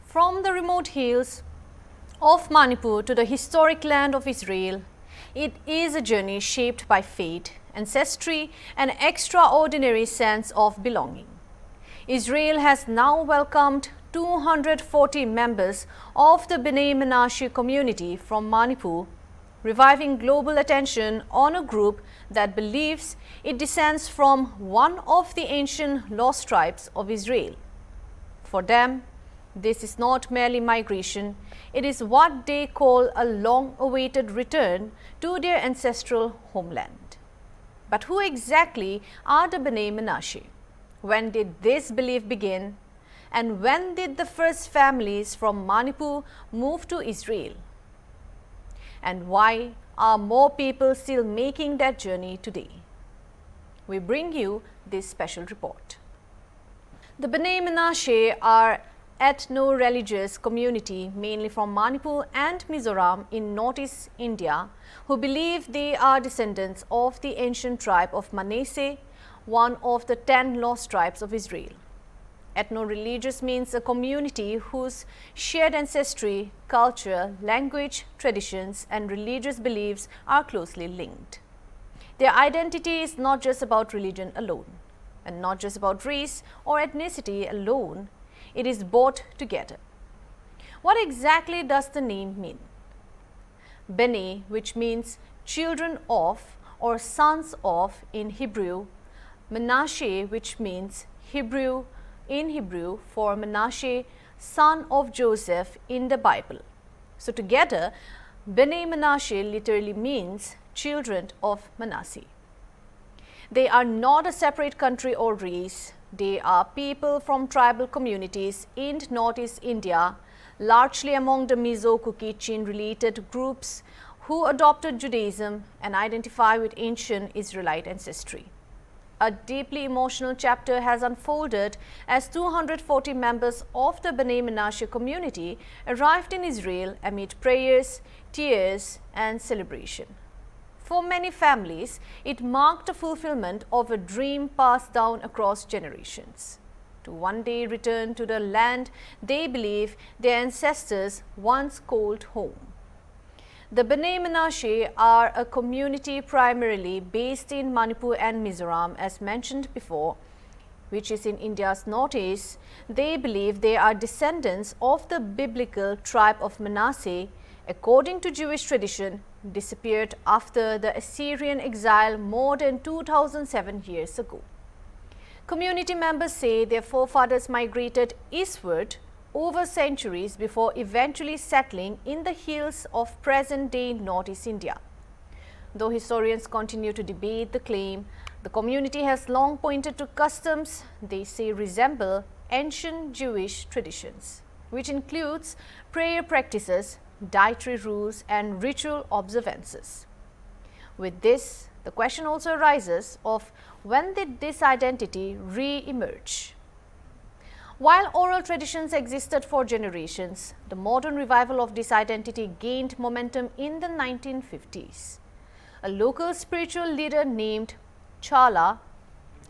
From the remote hills of Manipur to the historic land of Israel, it is a journey shaped by fate, ancestry, and extraordinary sense of belonging. Israel has now welcomed 240 members of the Bnei Menashe community from Manipur, reviving global attention on a group that believes it descends from one of the ancient lost tribes of Israel. For them, this is not merely migration, it is what they call a long-awaited return to their ancestral homeland. But who exactly are the Bnei Menashe? When did this belief begin? And when did the first families from Manipur move to Israel? And why are more people still making that journey today? We bring you this special report. The Bnei Menashe are ethno-religious community mainly from Manipur and Mizoram in northeast India who believe they are descendants of the ancient tribe of Manasseh, one of the 10 lost tribes of Israel. Ethno-religious means a community whose shared ancestry, culture, language, traditions, and religious beliefs are closely linked. Their identity is not just about religion alone, and not just about race or ethnicity alone, it is both together. What exactly does the name mean? Bnei, which means children of or sons of in Hebrew, Menashe, which means Hebrew for Menashe, son of Joseph in the Bible. So together, Bnei Menashe literally means children of Manasseh. They are not a separate country or race. They are people from tribal communities in northeast India, largely among the Mizo-Kuki-Chin related groups who adopted Judaism and identify with ancient Israelite ancestry. A deeply emotional chapter has unfolded as 240 members of the Bnei Menashe community arrived in Israel amid prayers, tears, and celebration. For many families, it marked the fulfillment of a dream passed down across generations. To one day return to the land they believe their ancestors once called home. The Bnei Menashe are a community primarily based in Manipur and Mizoram, as mentioned before, which is in India's northeast. They believe they are descendants of the biblical tribe of Manasseh, according to Jewish tradition, disappeared after the Assyrian exile more than 2007 years ago. Community members say their forefathers migrated eastward over centuries before eventually settling in the hills of present-day northeast India. Though historians continue to debate the claim, the community has long pointed to customs they say resemble ancient Jewish traditions, which includes prayer practices, dietary rules, and ritual observances. With this, the question also arises of when did this identity re-emerge? While oral traditions existed for generations, the modern revival of this identity gained momentum in the 1950s. A local spiritual leader named Chala,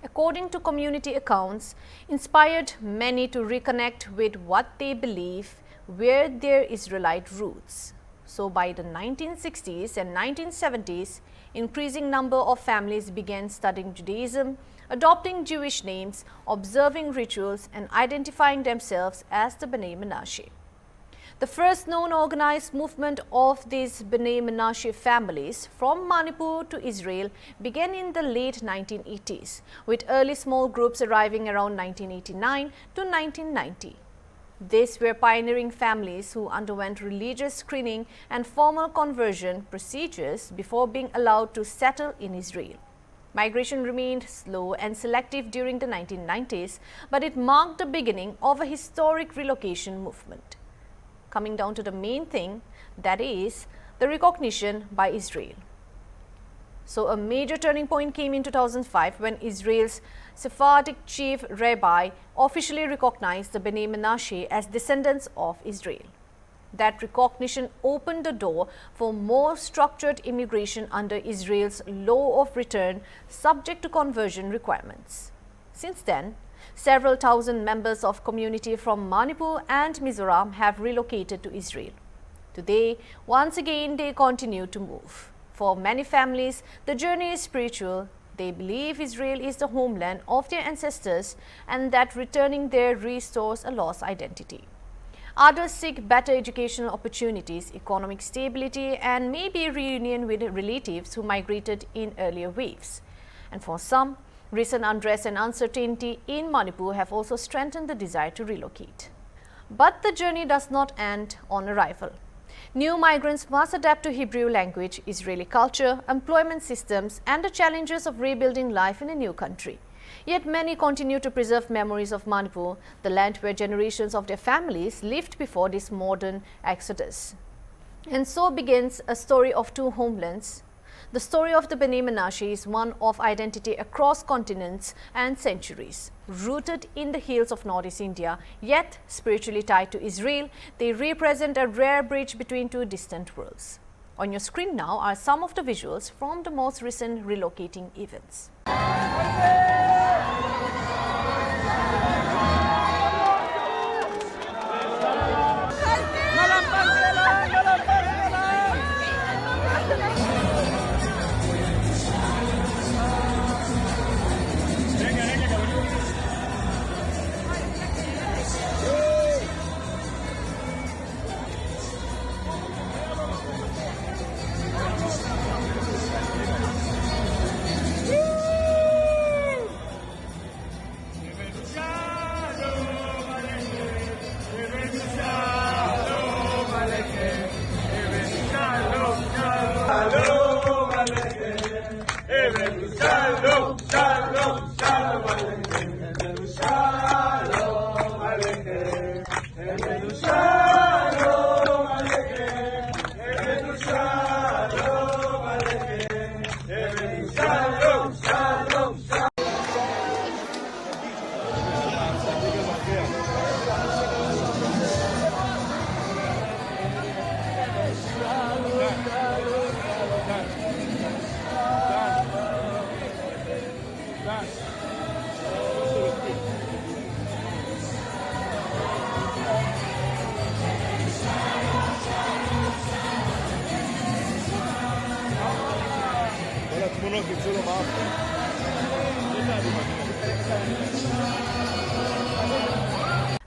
according to community accounts, inspired many to reconnect with what they believe were their Israelite roots. So by the 1960s and 1970s, increasing number of families began studying Judaism, adopting Jewish names, observing rituals, and identifying themselves as the Bnei Menashe. The first known organized movement of these Bnei Menashe families from Manipur to Israel began in the late 1980s, with early small groups arriving around 1989 to 1990. These were pioneering families who underwent religious screening and formal conversion procedures before being allowed to settle in Israel. Migration remained slow and selective during the 1990s, but it marked the beginning of a historic relocation movement. Coming down to the main thing, that is the recognition by Israel. So a major turning point came in 2005 when Israel's Sephardic chief rabbi officially recognized the Bnei Menashe as descendants of Israel. That recognition opened the door for more structured immigration under Israel's law of return subject to conversion requirements. Since then, Several thousand members of community from Manipur and Mizoram have relocated to Israel. Today, once again, they continue to move. For many families, the journey is spiritual. They believe Israel is the homeland of their ancestors and that returning there restores a lost identity. Others seek better educational opportunities, economic stability, and maybe a reunion with relatives who migrated in earlier waves. And for some, recent unrest and uncertainty in Manipur have also strengthened the desire to relocate. But the journey does not end on arrival. New migrants must adapt to Hebrew language, Israeli culture, employment systems, and the challenges of rebuilding life in a new country. Yet many continue to preserve memories of Manipur, the land where generations of their families lived before this modern exodus. And so begins a story of two homelands. The story of the Bnei Menashe is one of identity across continents and centuries. Rooted in the hills of Northeast India, yet spiritually tied to Israel, they represent a rare bridge between two distant worlds. On your screen now are some of the visuals from the most recent relocating events.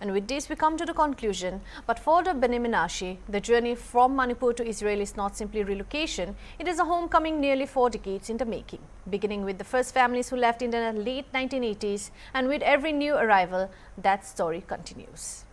And with this, we come to the conclusion. But for the Bnei Menashe, the journey from Manipur to Israel is not simply relocation. It is a homecoming nearly 4 decades in the making, beginning with the first families who left in the late 1980s. And with every new arrival, that story continues.